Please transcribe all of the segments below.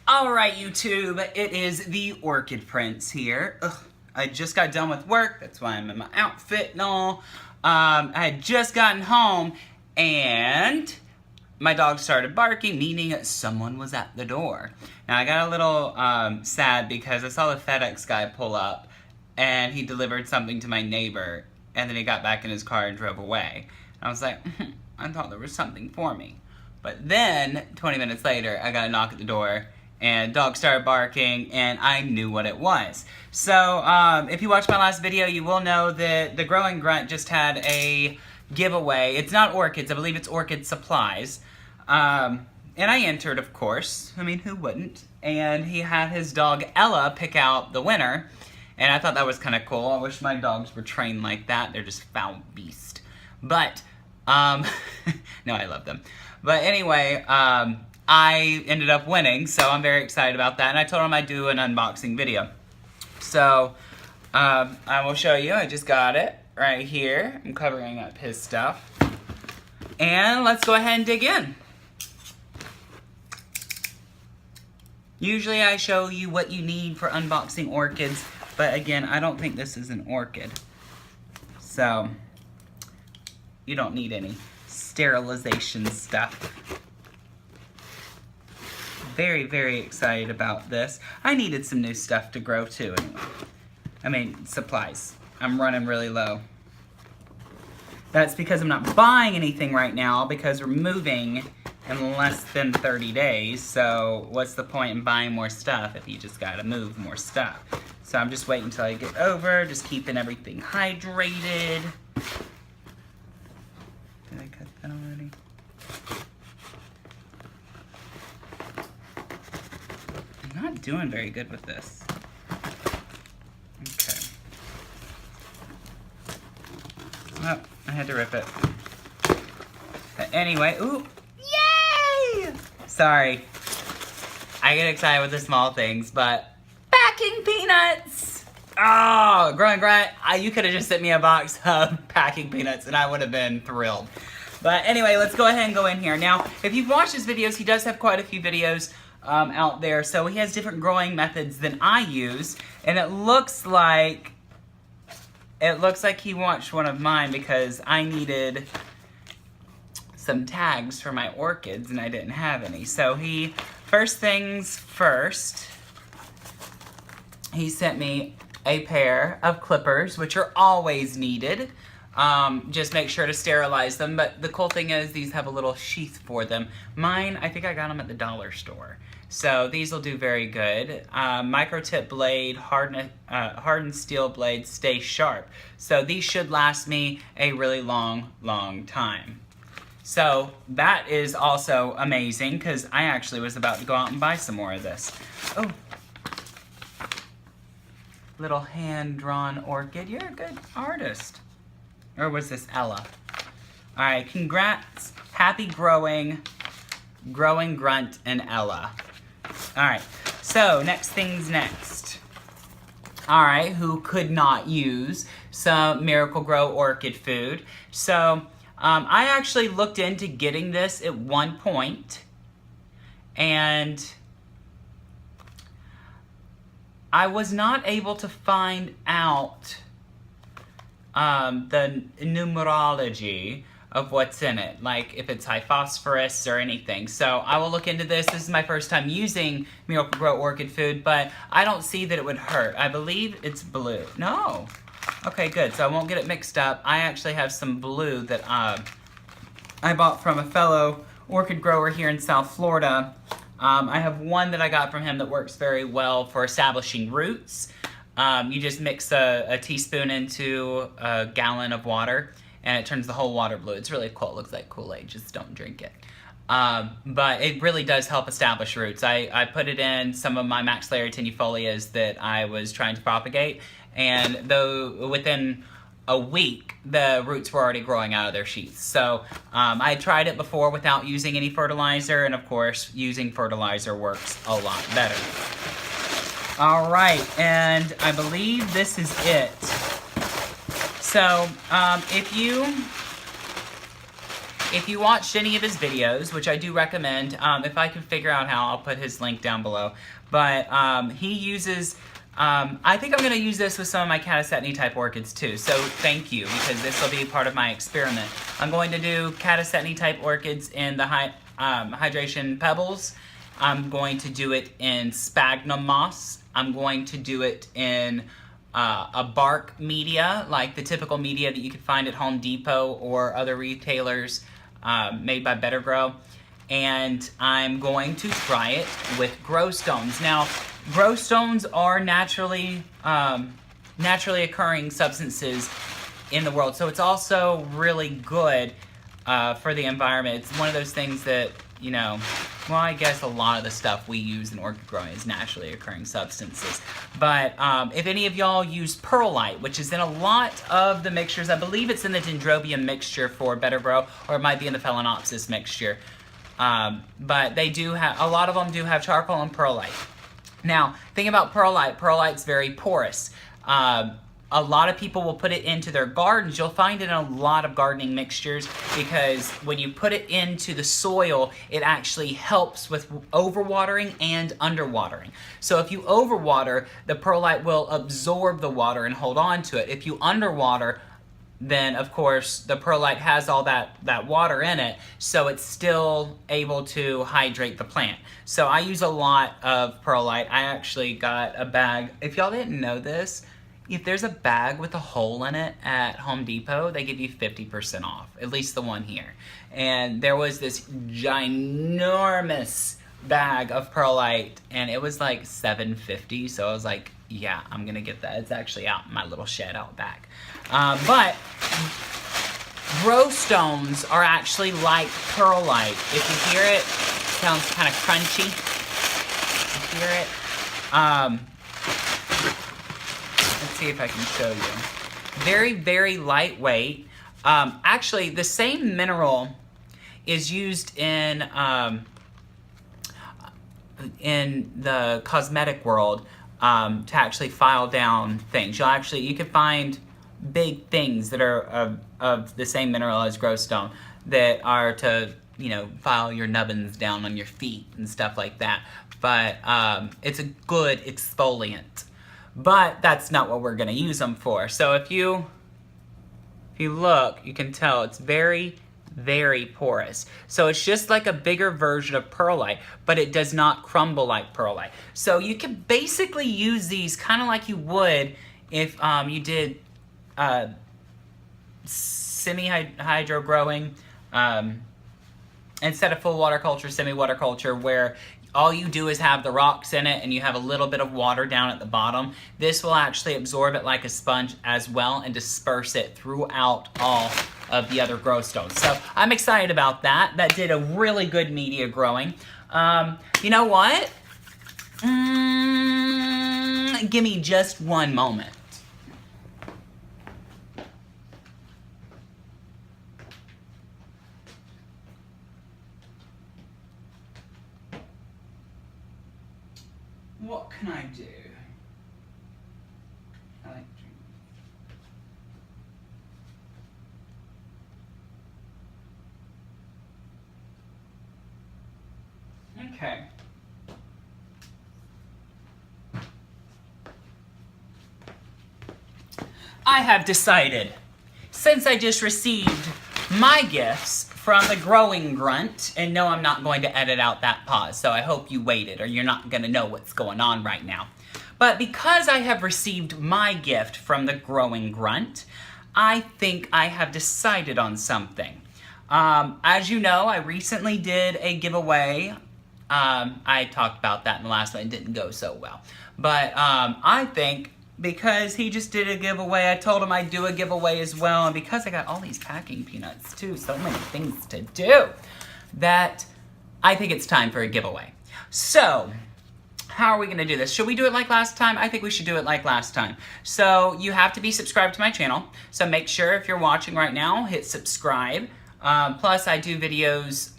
Alright YouTube, it is the Orchid Prince here. I just got done with work, that's why I'm in my outfit and all. I had just gotten home and my dog started barking, meaning someone was at the door. Now I got a little sad because I saw the FedEx guy pull up and he delivered something to my neighbor and then he got back in his car and drove away. And I was like, I thought there was something for me. But then, 20 minutes later, I got a knock at the door and dog started barking and I knew what it was. So if you watched my last video, you will know that the Growing Grunt just had a giveaway. It's not orchids, I believe it's orchid supplies. And I entered, of course. I mean, who wouldn't? And he had his dog Ella pick out the winner. And I thought that was kind of cool. I wish my dogs were trained like that. They're just foul beasts. But, no, I love them. But anyway, I ended up winning, so I'm very excited about that. And I told him I'd do an unboxing video. So, I will show you. I just got it right here. I'm covering up his stuff. And let's go ahead and dig in. Usually I show you what you need for unboxing orchids, but again, I don't think this is an orchid. So, you don't need any sterilization stuff. Very, very excited about this. I needed some new stuff to grow too anyway. I mean, supplies. I'm running really low. That's because I'm not buying anything right now because we're moving in less than 30 days. So what's the point in buying more stuff if you just gotta move more stuff? So I'm just waiting until I get over, just keeping everything hydrated. Did I cut that already? I'm not doing very good with this. Okay. Oh, I had to rip it. But anyway, ooh, yay! Sorry. I get excited with the small things, but packing peanuts! Oh, Growing Grunt, you could have just sent me a box of packing peanuts and I would have been thrilled. But anyway, let's go ahead and go in here. Now, if you've watched his videos, he does have quite a few videos out there. So he has different growing methods than I use. And it looks like he watched one of mine because I needed some tags for my orchids and I didn't have any. So first things first, he sent me a pair of clippers, which are always needed. Just make sure to sterilize them. But the cool thing is these have a little sheath for them. Mine, I think I got them at the dollar store. So these will do very good. Micro tip blade, hardened steel blade, stay sharp. So these should last me a really long, long time. So that is also amazing because I actually was about to go out and buy some more of this. Oh. Little hand-drawn orchid. You're a good artist. Or was this Ella? All right, congrats. Happy growing, Growing Grunt and Ella. All right, so next things next. All right, who could not use some Miracle-Gro orchid food? So I actually looked into getting this at one point, and I was not able to find out the numerology of what's in it, like if it's high phosphorus or anything. So I will look into this. This is my first time using Miracle-Gro orchid food, but I don't see that it would hurt. I believe it's blue. No. Okay, good. So I won't get it mixed up. I actually have some blue that I bought from a fellow orchid grower here in South Florida. I have one that I got from him that works very well for establishing roots. You just mix a teaspoon into a gallon of water and it turns the whole water blue. It's really cool. It looks like Kool-Aid. Just don't drink it. But it really does help establish roots. I put it in some of my Maxillary tenufolias that I was trying to propagate, and though within a week, the roots were already growing out of their sheaths. So I tried it before without using any fertilizer, and of course, using fertilizer works a lot better. All right, and I believe this is it. So if you if you watched any of his videos, which I do recommend, if I can figure out how, I'll put his link down below. But he uses, I think I'm going to use this with some of my catasetany type orchids too. So thank you, because this will be part of my experiment. I'm going to do catasetany type orchids in the hydration pebbles. I'm going to do it in sphagnum moss. I'm going to do it in a bark media, like the typical media that you can find at Home Depot or other retailers made by Better Grow. And I'm going to try it with grow stones. Now, grow stones are naturally occurring substances in the world, so it's also really good for the environment. It's one of those things that, you know, well, I guess a lot of the stuff we use in orchid growing is naturally occurring substances. But if any of y'all use perlite, which is in a lot of the mixtures, I believe it's in the dendrobium mixture for Better Grow, or it might be in the phalaenopsis mixture. But they do have, a lot of them do have charcoal and perlite. Now, think about perlite. Perlite's very porous. A lot of people will put it into their gardens. You'll find it in a lot of gardening mixtures because when you put it into the soil, it actually helps with overwatering and underwatering. So if you overwater, the perlite will absorb the water and hold on to it. If you underwater, then of course the perlite has all that water in it, so it's still able to hydrate the plant. So I use a lot of perlite. I actually got a bag. If y'all didn't know this, if there's a bag with a hole in it at Home Depot, they give you 50% off, at least the one here. And there was this ginormous bag of perlite, and it was like $7.50, so I was like, yeah, I'm gonna get that. It's actually out in my little shed out back. But grow stones are actually like perlite. If you hear it, it sounds kind of crunchy. You hear it? Let's see if I can show you. Very, very lightweight. Actually, the same mineral is used in the cosmetic world to actually file down things. You can find big things that are of the same mineral as grow stone that are to, you know, file your nubbins down on your feet and stuff like that. But it's a good exfoliant. But that's not what we're going to use them for. So if you look, you can tell it's very, very porous. So it's just like a bigger version of perlite, but it does not crumble like perlite. So you can basically use these kind of like you would if you did semi-hydro growing instead of full water culture, semi-water culture, where all you do is have the rocks in it and you have a little bit of water down at the bottom. This will actually absorb it like a sponge as well and disperse it throughout all of the other grow stones. So I'm excited about that. That did a really good media growing. You know what? Give me just one moment. What can I do? I like drinks. Okay. I have decided, since I just received my gifts from the growing Grunt, and no, I'm not going to edit out that pause, so I hope you waited or you're not going to know what's going on right now. But because I have received my gift from the growing Grunt, I think I have decided on something. As you know, I recently did a giveaway. I talked about that in the last one. It didn't go so well. But I think because he just did a giveaway, I told him I'd do a giveaway as well, and because I got all these packing peanuts too, so many things to do, that I think it's time for a giveaway. So, how are we going to do this? Should we do it like last time? I think we should do it like last time. So, you have to be subscribed to my channel, so make sure if you're watching right now, hit subscribe. Plus, I do videos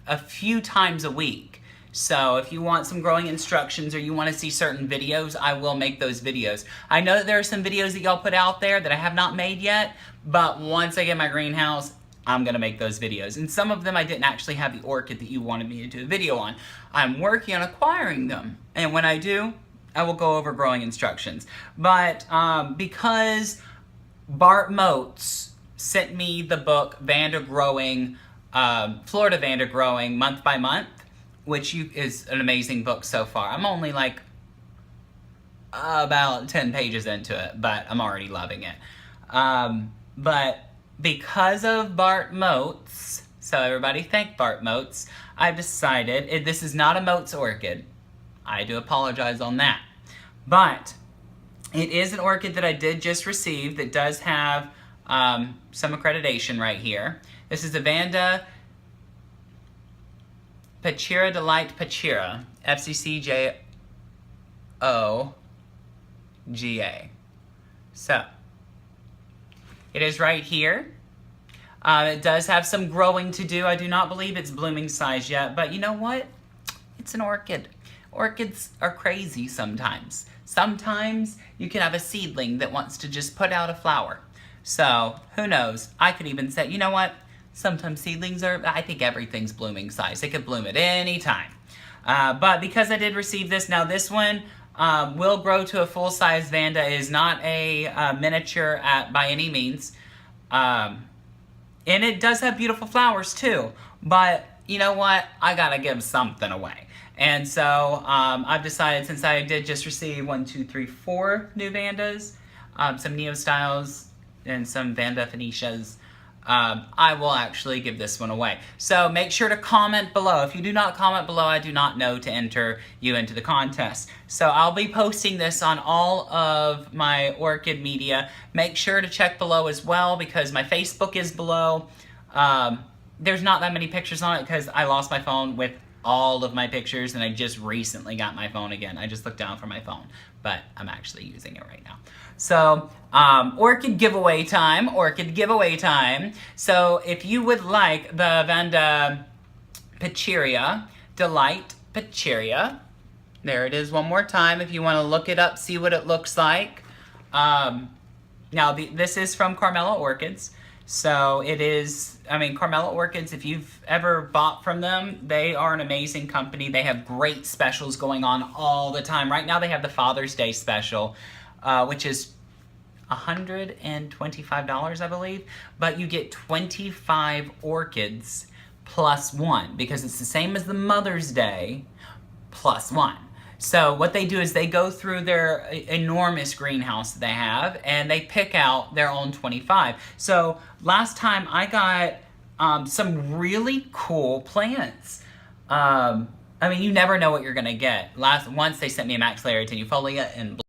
a few times a week. So if you want some growing instructions or you want to see certain videos, I will make those videos. I know that there are some videos that y'all put out there that I have not made yet, but once I get my greenhouse, I'm gonna make those videos. And some of them I didn't actually have the orchid that you wanted me to do a video on. I'm working on acquiring them. And when I do, I will go over growing instructions. But because Bart Motes sent me the book Vanda Growing, Florida Vanda Growing Month by Month, which is an amazing book so far. I'm only like about 10 pages into it, but I'm already loving it. But because of Bart Motes, so everybody thank Bart Motes, I've decided, this is not a Motes orchid. I do apologize on that. But it is an orchid that I did just receive that does have some accreditation right here. This is the Vanda Pachira Delight Pachira, FCCJOGA. So, it is right here. It does have some growing to do. I do not believe it's blooming size yet, but you know what? It's an orchid. Orchids are crazy sometimes. Sometimes you can have a seedling that wants to just put out a flower. So, who knows? I could even say, you know what? Sometimes seedlings are, I think everything's blooming size. It could bloom at any time. But because I did receive this, now this one will grow to a full-size Vanda. It is not a miniature by any means. And it does have beautiful flowers too. But you know what? I gotta give something away. And so I've decided, since I did just receive 4 new Vandas, some Neo Styles, and some Vanda Phoenicias, I will actually give this one away. So make sure to comment below. If you do not comment below, I do not know to enter you into the contest. So I'll be posting this on all of my orchid media. Make sure to check below as well, because my Facebook is below. There's not that many pictures on it because I lost my phone with all of my pictures, and I just recently got my phone again. I just looked down for my phone, but I'm actually using it right now. So, orchid giveaway time, orchid giveaway time. So, if you would like the Vanda Pachira, Delight Pachira, there it is one more time if you want to look it up, see what it looks like. Now, this is from Carmela Orchids. So it is, I mean, Carmela Orchids, if you've ever bought from them, they are an amazing company. They have great specials going on all the time. Right now they have the Father's Day special, which is $125, I believe. But you get 25 orchids plus one, because it's the same as the Mother's Day plus one. So what they do is they go through their enormous greenhouse that they have, and they pick out their own 25. So last time I got some really cool plants. I mean, you never know what you're gonna get. Once they sent me a Maxillary Tenuifolia and